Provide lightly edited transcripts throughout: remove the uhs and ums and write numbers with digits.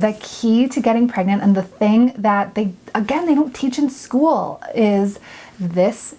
The key to getting pregnant, and the thing that they don't teach in school, is this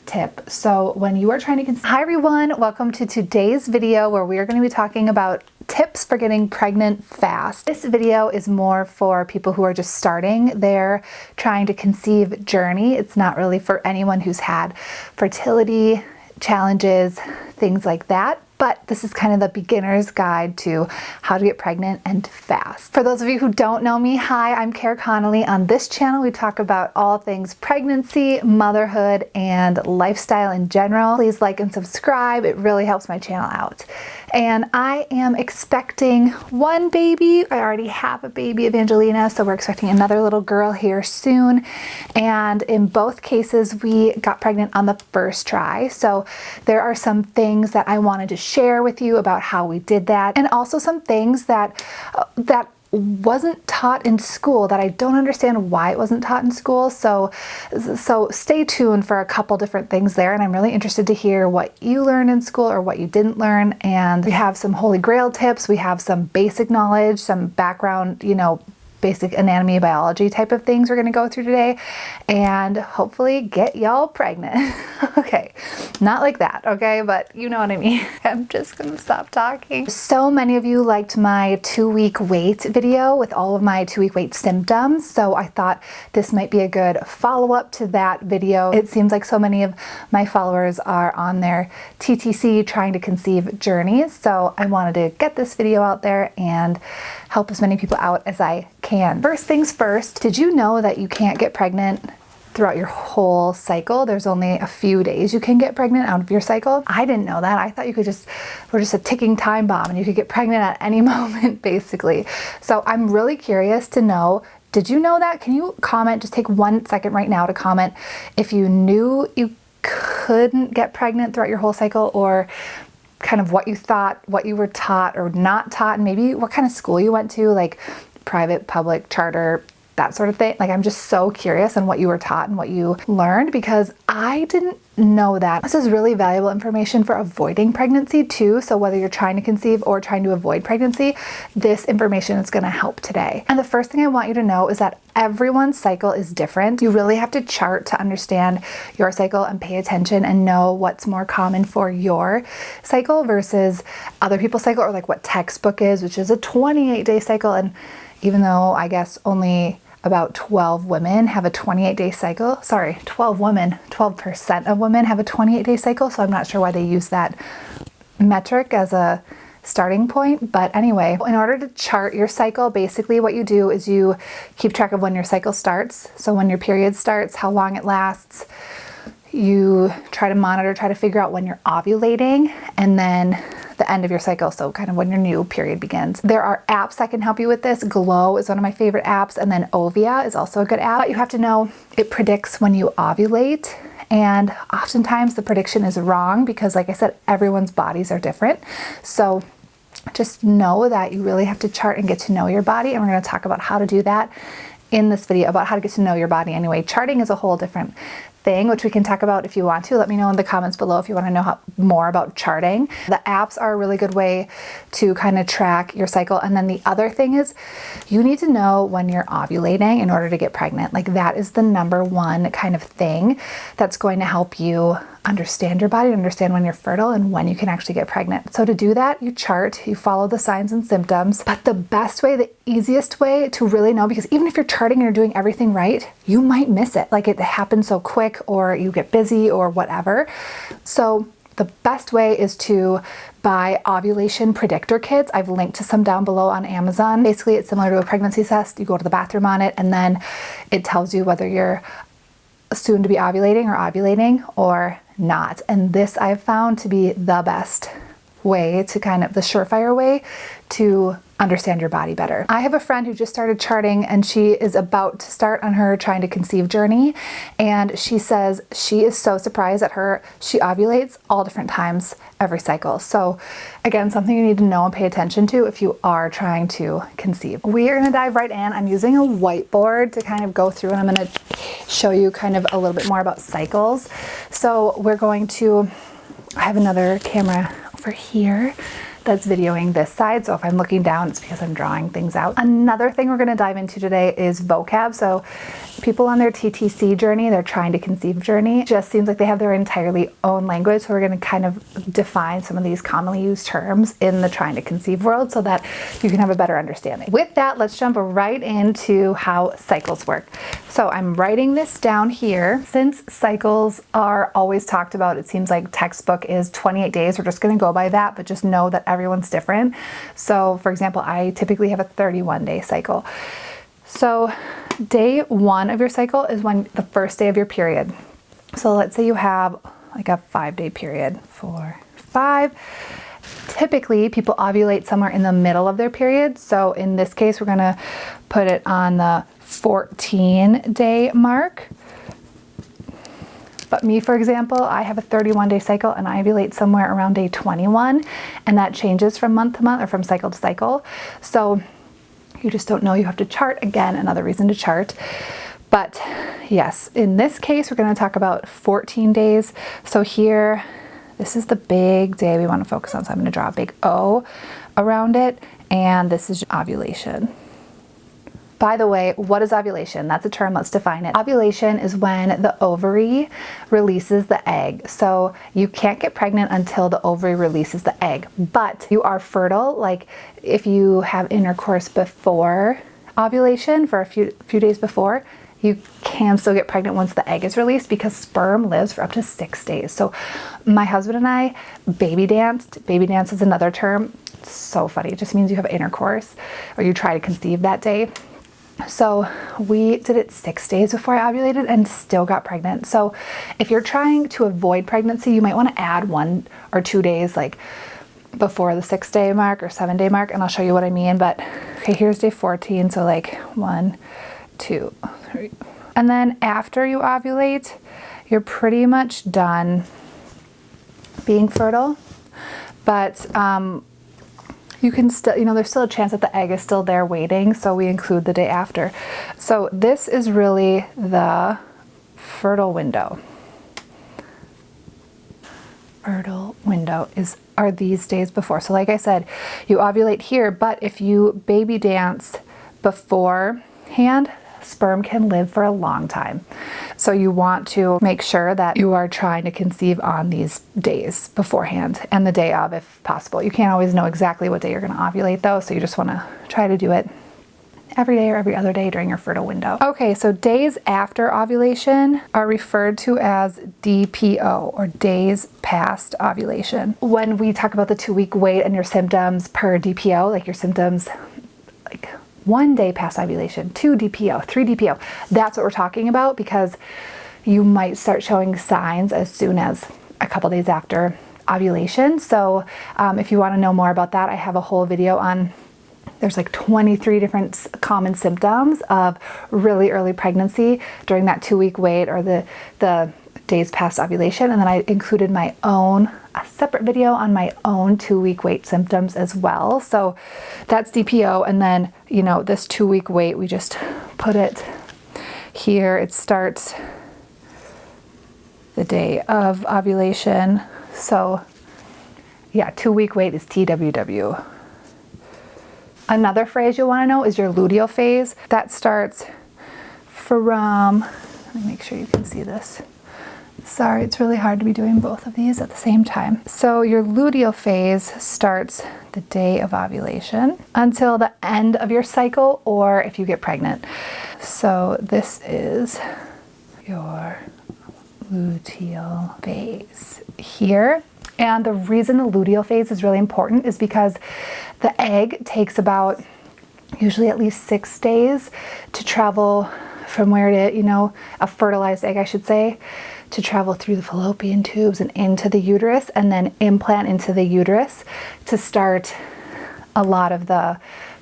tip. So when you are trying to conceive. Hi everyone, welcome to today's video where we are going to be talking about tips for getting pregnant fast. This video is more for people who are just starting their trying to conceive journey. It's not really for anyone who's had fertility challenges, things like that. But this is kind of the beginner's guide to how to get pregnant and fast. For those of you who don't know me, hi, I'm Connelly. On this channel, we talk about all things pregnancy, motherhood, and lifestyle in general. Please like and subscribe. It really helps my channel out. And I am expecting one baby. I already have a baby, Evangelina, so we're expecting another little girl here soon. And in both cases, we got pregnant on the first try. So there are some things that I wanted to share with you about how we did that, and also some things that wasn't taught in school that I don't understand why it wasn't taught in school. So stay tuned for a couple different things there, and I'm really interested to hear what you learned in school or what you didn't learn. And we have some holy grail tips, we have some basic knowledge, some background, basic anatomy, biology type of things we're going to go through today, and hopefully get y'all pregnant. Okay, not like that, okay, but you know what I mean. I'm just gonna stop talking. So many of you liked my 2-week wait video with all of my 2-week wait symptoms, so I thought this might be a good follow-up to that video. It seems like so many of my followers are on their TTC trying to conceive journeys, so I wanted to get this video out there and help as many people out as I can. First things first, did you know that you can't get pregnant throughout your whole cycle? There's only a few days you can get pregnant out of your cycle. I didn't know that. I thought you could we're just a ticking time bomb and you could get pregnant at any moment, basically. So I'm really curious to know, did you know that? Can you comment? Just take 1 second right now to comment if you knew you couldn't get pregnant throughout your whole cycle, or kind of what you thought, what you were taught or not taught, and maybe what kind of school you went to, like private, public, charter, that sort of thing. Like, I'm just so curious on what you were taught and what you learned, because I didn't know that. This is really valuable information for avoiding pregnancy too. So whether you're trying to conceive or trying to avoid pregnancy, this information is going to help today. And the first thing I want you to know is that everyone's cycle is different. You really have to chart to understand your cycle and pay attention and know what's more common for your cycle versus other people's cycle, or like what textbook is, which is a 28-day cycle. And even though I guess only about 12 women have a 28-day cycle. Sorry, 12 women, 12% of women have a 28-day cycle. So I'm not sure why they use that metric as a starting point. But anyway, in order to chart your cycle, basically what you do is you keep track of when your cycle starts. So when your period starts, how long it lasts. You try to monitor, try to figure out when you're ovulating, and then the end of your cycle, so kind of when your new period begins. There are apps that can help you with this. Glow is one of my favorite apps, and then Ovia is also a good app. But you have to know it predicts when you ovulate, and oftentimes the prediction is wrong because, like I said, everyone's bodies are different. So just know that you really have to chart and get to know your body, and we're going to talk about how to do that in this video, about how to get to know your body. Anyway, charting is a whole different thing, which we can talk about if you want to. Let me know in the comments below if you want to know more about charting. The apps are a really good way to kind of track your cycle. And then the other thing is, you need to know when you're ovulating in order to get pregnant. Like, that is the number one kind of thing that's going to help you understand your body, understand when you're fertile and when you can actually get pregnant. So to do that, you chart, you follow the signs and symptoms. But the best way, the easiest way to really know, because even if you're charting and you're doing everything right, you might miss it. Like, it happens so quick, or you get busy or whatever. So the best way is to buy ovulation predictor kits. I've linked to some down below on Amazon. Basically, it's similar to a pregnancy test. You go to the bathroom on it, and then it tells you whether you're soon to be ovulating or not. And this I've found to be the best way to kind of the surefire way to understand your body better. I have a friend who just started charting, and she is about to start on her trying to conceive journey. And she says she is so surprised at she ovulates all different times every cycle. So again, something you need to know and pay attention to if you are trying to conceive. We are going to dive right in. I'm using a whiteboard to kind of go through, and I'm going to show you kind of a little bit more about cycles. So we're going to, I have another camera over here that's videoing this side. So if I'm looking down, it's because I'm drawing things out. Another thing we're gonna dive into today is vocab. So people on their TTC journey, their trying to conceive journey, just seems like they have their entirely own language. So we're gonna kind of define some of these commonly used terms in the trying to conceive world so that you can have a better understanding. With that, let's jump right into how cycles work. So I'm writing this down here. Since cycles are always talked about, it seems like textbook is 28 days. We're just gonna go by that, but just know that everyone's different. So for example, I typically have a 31-day cycle. So day 1 of your cycle is when the first day of your period. So let's say you have like a 5-day period, 4, 5. Typically people ovulate somewhere in the middle of their period. So in this case, we're gonna put it on the 14-day mark. But me, for example, I have a 31-day cycle and I ovulate somewhere around day 21, and that changes from month to month or from cycle to cycle. So you just don't know, you have to chart. Again, another reason to chart. But yes, in this case, we're gonna talk about 14 days. So here, this is the big day we wanna focus on. So I'm gonna draw a big O around it, and this is ovulation. By the way, what is ovulation? That's a term, let's define it. Ovulation is when the ovary releases the egg. So you can't get pregnant until the ovary releases the egg, but you are fertile. Like if you have intercourse before ovulation for a few days before, you can still get pregnant once the egg is released because sperm lives for up to 6 days. So my husband and I baby danced. Baby dance is another term. It's so funny. It just means you have intercourse or you try to conceive that day. So we did it 6 days before I ovulated and still got pregnant. So if you're trying to avoid pregnancy, you might want to add 1 or 2 days like before the 6-day mark or 7-day mark, and I'll show you what I mean. But okay, here's day 14. So like 1, 2, 3. And then after you ovulate, you're pretty much done being fertile. But you can still, there's still a chance that the egg is still there waiting, so we include the day after. So this is really the fertile window. Fertile window are these days before. So like I said, you ovulate here, but if you baby dance beforehand, sperm can live for a long time. So you want to make sure that you are trying to conceive on these days beforehand and the day of if possible. You can't always know exactly what day you're going to ovulate though, so you just want to try to do it every day or every other day during your fertile window. Okay, so days after ovulation are referred to as DPO, or days past ovulation. When we talk about the 2-week wait and your symptoms per DPO, like your symptoms like 1 day past ovulation, 2 DPO, 3 DPO. That's what we're talking about, because you might start showing signs as soon as a couple days after ovulation. So if you want to know more about that, I have a whole video on, there's like 23 different common symptoms of really early pregnancy during that 2-week wait or the days past ovulation. And then I included a separate video on my own 2-week wait symptoms as well. So that's DPO. And then, this 2-week wait, we just put it here. It starts the day of ovulation. So yeah, 2-week wait is TWW. Another phrase you'll want to know is your luteal phase. That starts from, let me make sure you can see this. Sorry, it's really hard to be doing both of these at the same time. So your luteal phase starts the day of ovulation until the end of your cycle, or if you get pregnant. So this is your luteal phase here. And the reason the luteal phase is really important is because the egg takes about usually at least 6 days to travel from where a fertilized egg, I should say, to travel through the fallopian tubes and into the uterus, and then implant into the uterus to start a lot of the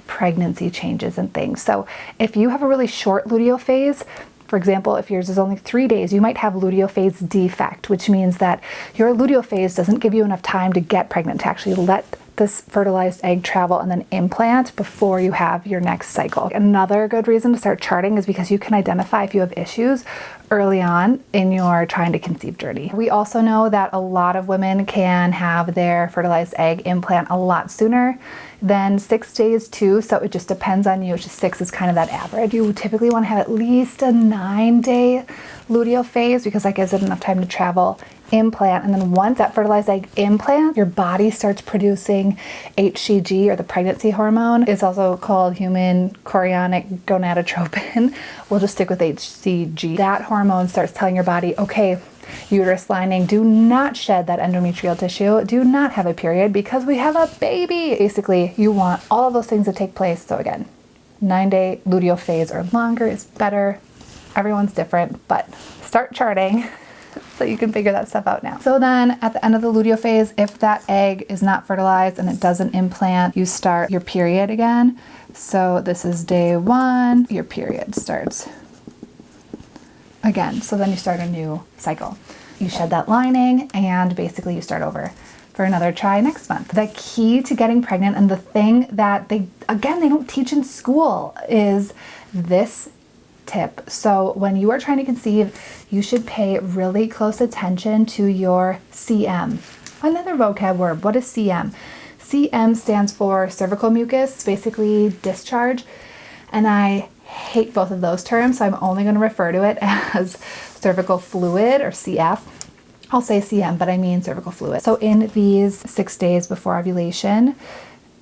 pregnancy changes and things. So if you have a really short luteal phase, for example, if yours is only 3 days, you might have luteal phase defect, which means that your luteal phase doesn't give you enough time to get pregnant, to actually let this fertilized egg travel and then implant before you have your next cycle. Another good reason to start charting is because you can identify if you have issues early on in your trying to conceive journey. We also know that a lot of women can have their fertilized egg implant a lot sooner than 6 days too, so it just depends on you. 6 is kind of that average. You typically want to have at least a 9-day luteal phase because that gives it enough time to travel, implant, and then once that fertilized egg implant, your body starts producing HCG, or the pregnancy hormone. It's also called human chorionic gonadotropin. We'll just stick with HCG. That hormone starts telling your body, okay, uterus lining, do not shed that endometrial tissue, do not have a period because we have a baby. Basically, you want all of those things to take place. So again, 9-day luteal phase or longer is better. Everyone's different, but start charting so you can figure that stuff out now. So then at the end of the luteal phase, if that egg is not fertilized and it doesn't implant, you start your period again. So this is day 1, your period starts again. So then you start a new cycle. You shed that lining and basically you start over for another try next month. The key to getting pregnant, and the thing that they don't teach in school, is this tip. So when you are trying to conceive, you should pay really close attention to your CM. Another vocab word, what is CM? CM stands for cervical mucus, basically discharge. And I hate both of those terms, so I'm only going to refer to it as cervical fluid, or CF. I'll say CM, but I mean cervical fluid. So in these 6 days before ovulation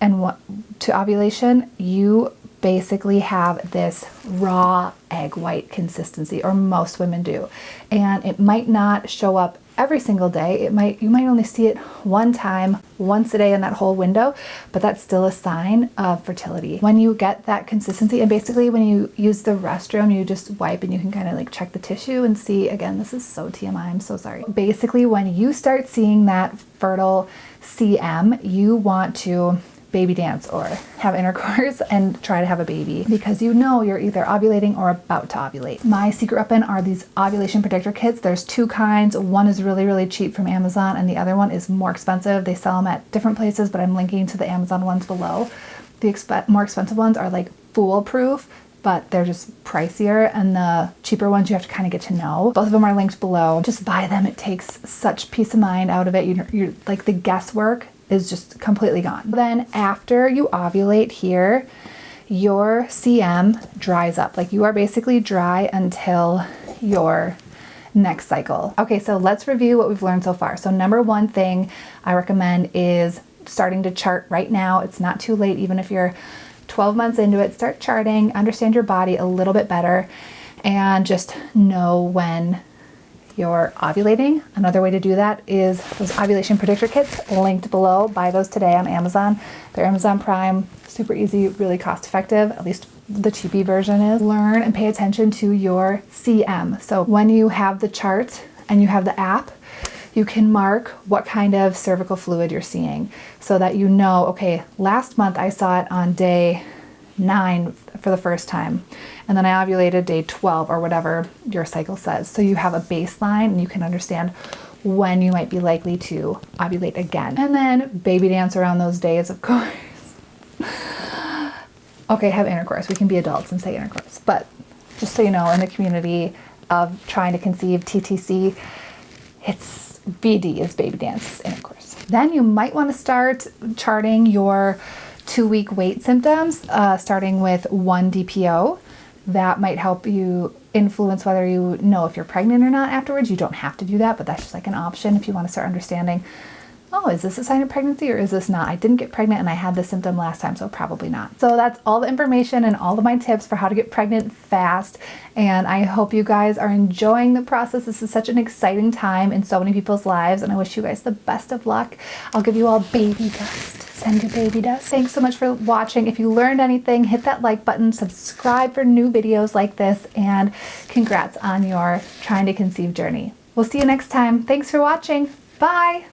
and to ovulation, you basically have this raw egg white consistency, or most women do. And it might not show up every single day. You might only see it one time, once a day in that whole window, but that's still a sign of fertility. When you get that consistency, and basically when you use the restroom, you just wipe and you can kind of like check the tissue and see, again, this is so TMI, I'm so sorry. Basically, when you start seeing that fertile CM, you want to baby dance or have intercourse and try to have a baby, because you know you're either ovulating or about to ovulate. My secret weapon are these ovulation predictor kits. There's 2 kinds. One is really, really cheap from Amazon and the other one is more expensive. They sell them at different places, but I'm linking to the Amazon ones below. The more expensive ones are like foolproof, but they're just pricier, and the cheaper ones you have to kind of get to know. Both of them are linked below. Just buy them. It takes such peace of mind out of it. You're like, the guesswork is just completely gone. Then after you ovulate here, your CM dries up. Like, you are basically dry until your next cycle. Okay, so let's review what we've learned so far. So number 1 thing I recommend is starting to chart right now. It's not too late. Even if you're 12 months into it, start charting, understand your body a little bit better, and just know when you're ovulating. Another way to do that is those ovulation predictor kits linked below. Buy those today on Amazon. They're Amazon Prime, super easy, really cost effective, at least the cheapy version is. Learn and pay attention to your CM. So when you have the chart and you have the app, you can mark what kind of cervical fluid you're seeing so that you know, okay, last month I saw it on day 9 for the first time, and then I ovulated day 12 or whatever your cycle says. So you have a baseline and you can understand when you might be likely to ovulate again. And then baby dance around those days, of course. Okay, have intercourse. We can be adults and say intercourse. But just so you know, in the community of trying to conceive, TTC, it's BD is baby dance, intercourse. Then you might want to start charting your 2-week wait symptoms, starting with 1 DPO. That might help you influence whether you know if you're pregnant or not afterwards. You don't have to do that, but that's just like an option if you want to start understanding, oh, is this a sign of pregnancy or is this not? I didn't get pregnant and I had this symptom last time, so probably not. So that's all the information and all of my tips for how to get pregnant fast. And I hope you guys are enjoying the process. This is such an exciting time in so many people's lives, and I wish you guys the best of luck. I'll give you all baby dust. Send your baby dust. Thanks so much for watching. If you learned anything, hit that like button, subscribe for new videos like this, and congrats on your trying to conceive journey. We'll see you next time. Thanks for watching. Bye.